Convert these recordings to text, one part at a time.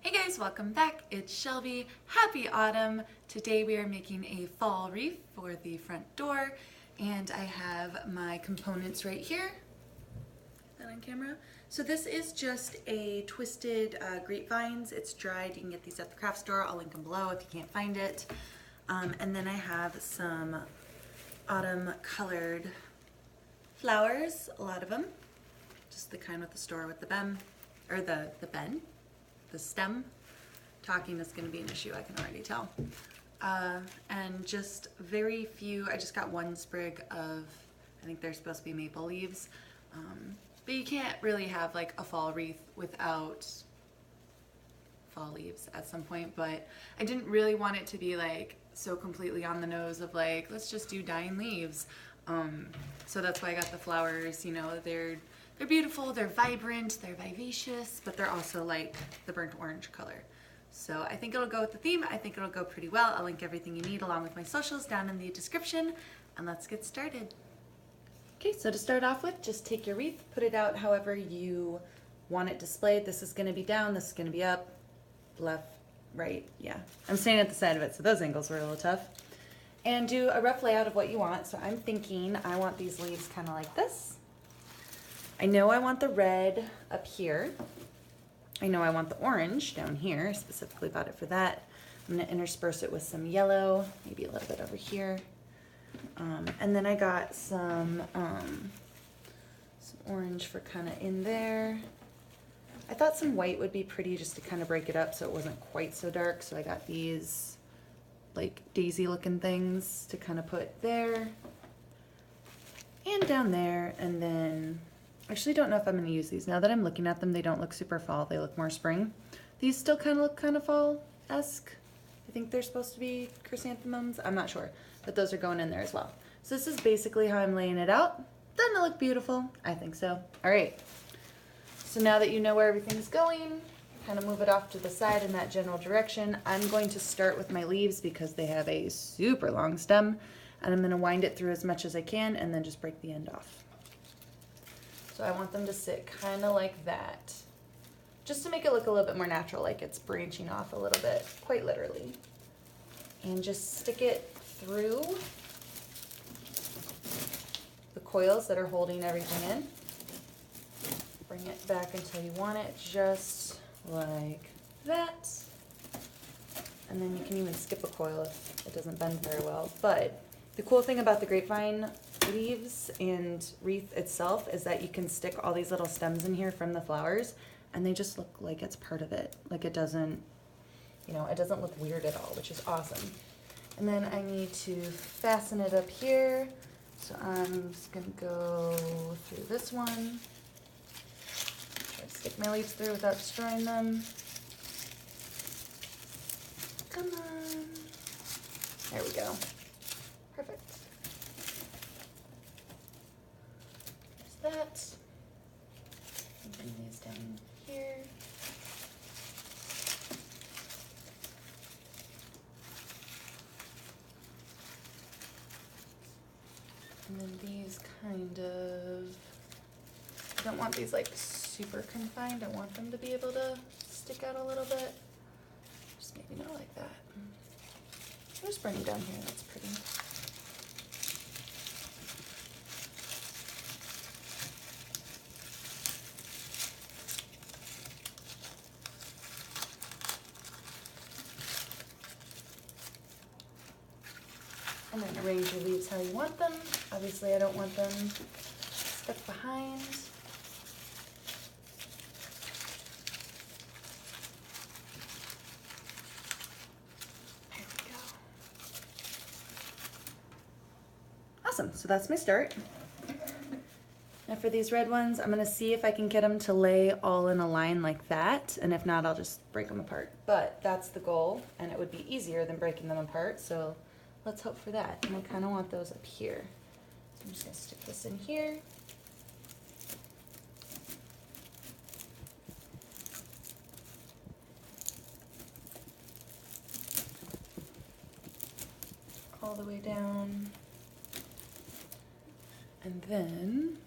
Hey guys, welcome back. It's Shelby. Happy autumn. Today we are making a fall wreath for the front door, and I have my components right here. That on camera. So this is just a twisted grapevines. It's dried. You can get these at the craft store. I'll link them below if you can't find it. And then I have some autumn colored flowers, a lot of them. Just the kind with the store with the bem, or the stem. Talking is going to be an issue, I can already tell. And just very few, I just got one sprig of, I think they're supposed to be maple leaves. But you can't really have like a fall wreath without fall leaves at some point. But I didn't really want it to be like so completely on the nose of like, let's just do dying leaves. So that's why I got the flowers. You know, they're beautiful, they're vibrant, they're vivacious, but they're also like the burnt orange color. So I think it'll go with the theme. I think it'll go pretty well. I'll link everything you need along with my socials down in the description, and let's get started. Okay, so to start off with, just take your wreath, put it out however you want it displayed. This is gonna be down, this is gonna be up, left, right, yeah. I'm standing at the side of it, so those angles were a little tough. And do a rough layout of what you want. So I'm thinking I want these leaves kind of like this. I know I want the red up here. I know I want the orange down here. I specifically bought it for that. I'm gonna intersperse it with some yellow, maybe a little bit over here. And then I got some orange for kind of in there. I thought some white would be pretty just to kind of break it up so it wasn't quite so dark. So I got these like daisy looking things to kind of put there and down there. And then I actually don't know if I'm going to use these. Now that I'm looking at them, they don't look super fall. They look more spring. These still kind of look kind of fall-esque. I think they're supposed to be chrysanthemums. I'm not sure, but those are going in there as well. So this is basically how I'm laying it out. Doesn't it look beautiful? I think so. All right. So now that you know where everything's going, kind of move it off to the side in that general direction. I'm going to start with my leaves because they have a super long stem, and I'm going to wind it through as much as I can and then just break the end off. So I want them to sit kind of like that, just to make it look a little bit more natural, like it's branching off a little bit, quite literally. And just stick it through the coils that are holding everything in. Bring it back until you want it, just like that. And then you can even skip a coil if it doesn't bend very well. But the cool thing about the grapevine leaves and wreath itself is that you can stick all these little stems in here from the flowers, and they just look like it's part of it. Like it doesn't, you know, it doesn't look weird at all, which is awesome. And then I need to fasten it up here. So I'm just gonna go through this one. Try to stick my leaves through without destroying them. Come on. There we go. Perfect. That. Bring these down here. And then these kind of, I don't want these like super confined. I want them to be able to stick out a little bit. Just maybe not like that. I'll just bring them down here. That's pretty. And then arrange your leaves how you want them. Obviously, I don't want them stuck behind. There we go. Awesome, so that's my start. Now for these red ones, I'm gonna see if I can get them to lay all in a line like that. And if not, I'll just break them apart. But that's the goal, and it would be easier than breaking them apart. So let's hope for that. And I kind of want those up here. So I'm just gonna stick this in here. All the way down. And then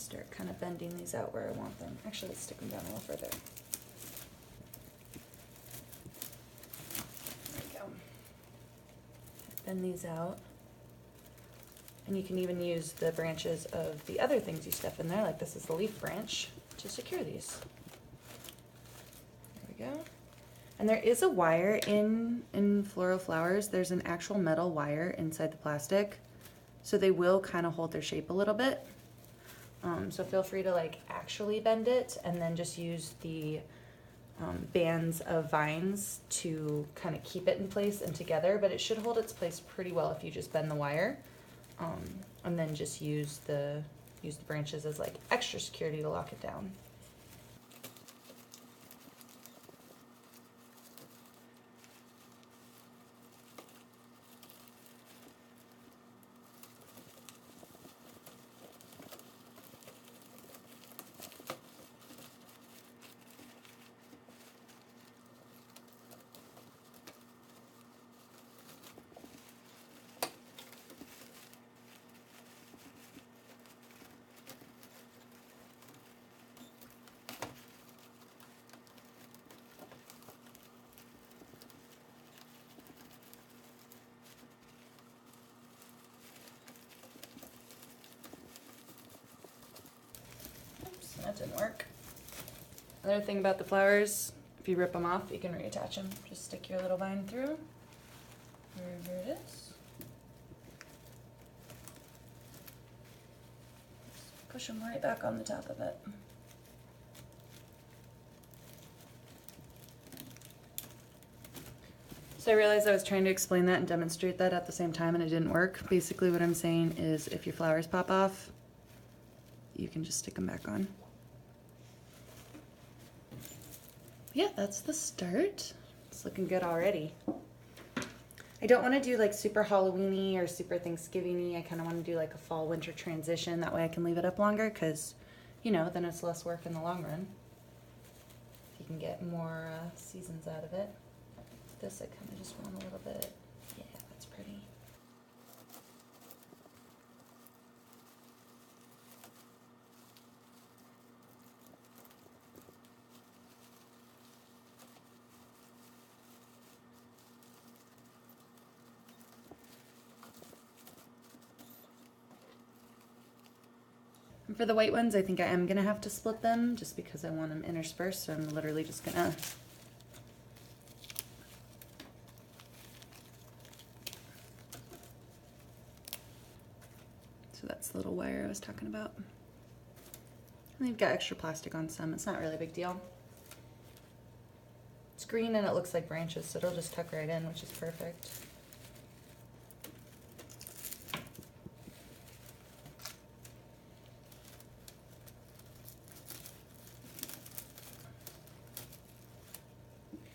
start kind of bending these out where I want them. Actually, let's stick them down a little further. bend these out. And you can even use the branches of the other things you stuff in there, like this is the leaf branch, to secure these. There we go. And there is a wire in floral flowers. There's an actual metal wire inside the plastic, so they will kind of hold their shape a little bit. So feel free to like actually bend it and then just use the bands of vines to kind of keep it in place and together, but it should hold its place pretty well if you just bend the wire. And then just use the branches as like extra security to lock it down. That didn't work. Another thing about the flowers, if you rip them off, you can reattach them. Just stick your little vine through, wherever it is. Just push them right back on the top of it. So I realized I was trying to explain that and demonstrate that at the same time and it didn't work. Basically what I'm saying is if your flowers pop off, you can just stick them back on. Yeah, that's the start. It's looking good already. I don't want to do like super Halloween-y or super Thanksgiving-y. I kind of want to do like a fall-winter transition. That way I can leave it up longer because, you know, then it's less work in the long run. You can get more seasons out of it. This I kind of just want a little bit. Yeah, that's pretty. And for the white ones, I think I am going to have to split them just because I want them interspersed, so I'm literally just going to so that's the little wire I was talking about. And they've got extra plastic on some. It's not really a big deal. It's green and it looks like branches, so it'll just tuck right in, which is perfect.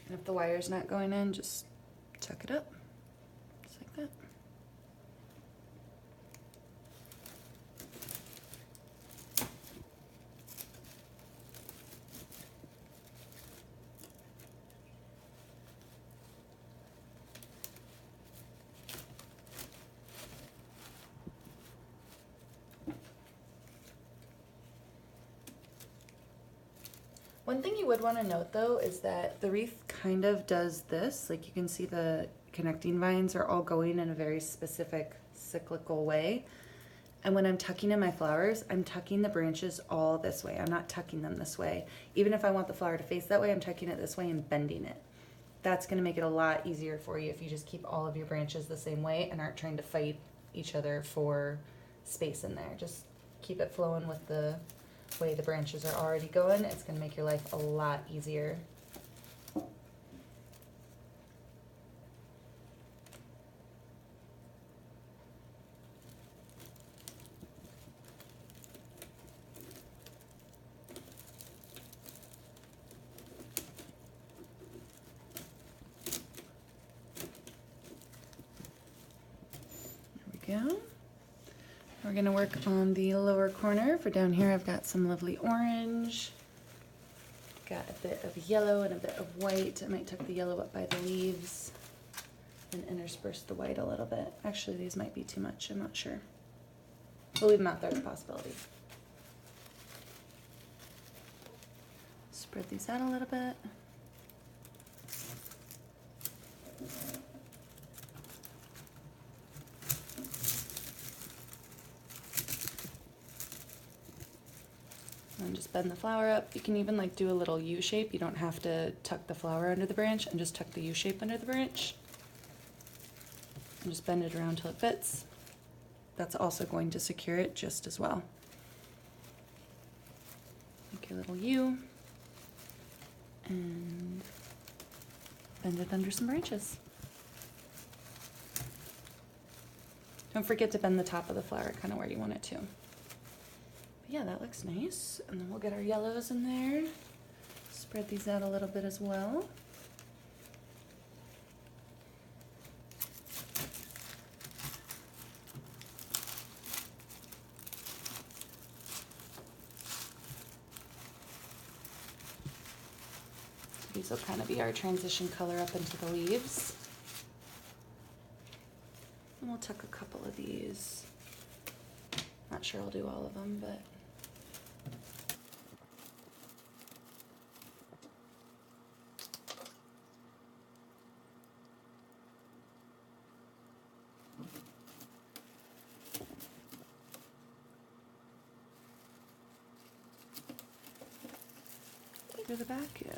And if the wire's not going in, just tuck it up, just like that. One thing you would want to note though is that the wreath kind of does this, like you can see the connecting vines are all going in a very specific cyclical way. And when I'm tucking in my flowers, I'm tucking the branches all this way. I'm not tucking them this way. Even if I want the flower to face that way, I'm tucking it this way and bending it. That's going to make it a lot easier for you if you just keep all of your branches the same way and aren't trying to fight each other for space in there. Just keep it flowing with the way the branches are already going. It's going to make your life a lot easier. There we go. We're going to work on the lower corner. For down here I've got some lovely orange, got a bit of yellow and a bit of white. I might tuck the yellow up by the leaves and intersperse the white a little bit. Actually these might be too much, I'm not sure. We'll leave them out there as a possibility. Spread these out a little bit. just bend the flower up. You can even like do a little U shape. You don't have to tuck the flower under the branch, and just tuck the U shape under the branch. And just bend it around till it fits. That's also going to secure it just as well. Make your little U and bend it under some branches. Don't forget to bend the top of the flower kind of where you want it to. But yeah, that looks nice. And then we'll get our yellows in there. Spread these out a little bit as well. These will kind of be our transition color up into the leaves. And we'll tuck a couple of these. Not sure I'll do all of them, but through the back, yeah.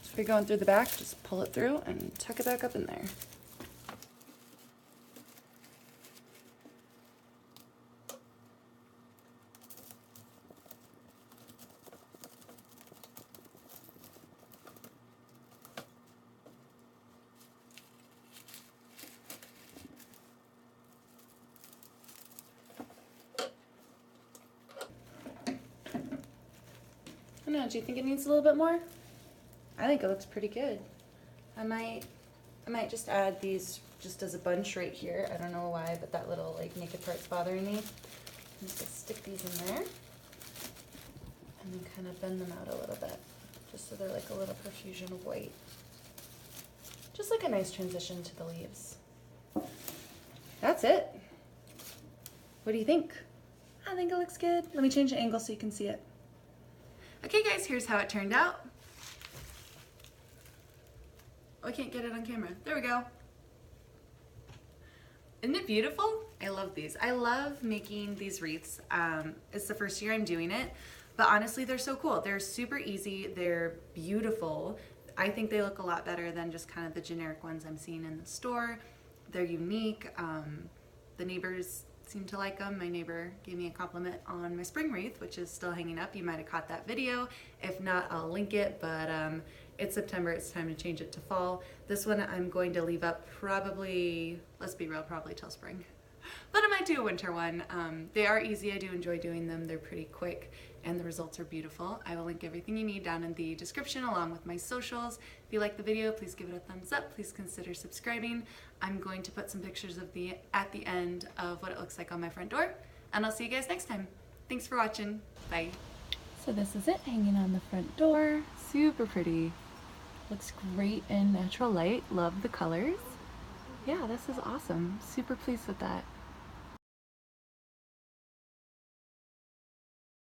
So if you're going through the back, just pull it through and tuck it back up in there. I don't know, do you think it needs a little bit more? I think it looks pretty good. I might just add these just as a bunch right here. I don't know why, but that little like naked part's bothering me. I'm just gonna stick these in there and then kind of bend them out a little bit, just so they're like a little profusion of white. Just like a nice transition to the leaves. That's it. What do you think? I think it looks good. Let me change the angle so you can see it. Okay guys, here's how it turned out. Oh, I can't get it on camera. There we go. Isn't it beautiful? I love these. I love making these wreaths. It's the first year I'm doing it, but honestly, they're so cool. They're super easy. They're beautiful. I think they look a lot better than just kind of the generic ones I'm seeing in the store. They're unique. The neighbors seem to like them. My neighbor gave me a compliment on my spring wreath, which is still hanging up. You might have caught that video. If not, I'll link it, but it's September. It's time to change it to fall. This one I'm going to leave up probably, let's be real, probably till spring. But I might do a winter one. They are easy. I do enjoy doing them. They're pretty quick and the results are beautiful. I will link everything you need down in the description along with my socials. If you like the video, please give it a thumbs up. Please consider subscribing. I'm going to put some pictures of at the end of what it looks like on my front door, and I'll see you guys next time. Thanks for watching. Bye. So this is it hanging on the front door. Super pretty. Looks great in natural light. Love the colors. Yeah, this is awesome. Super pleased with that.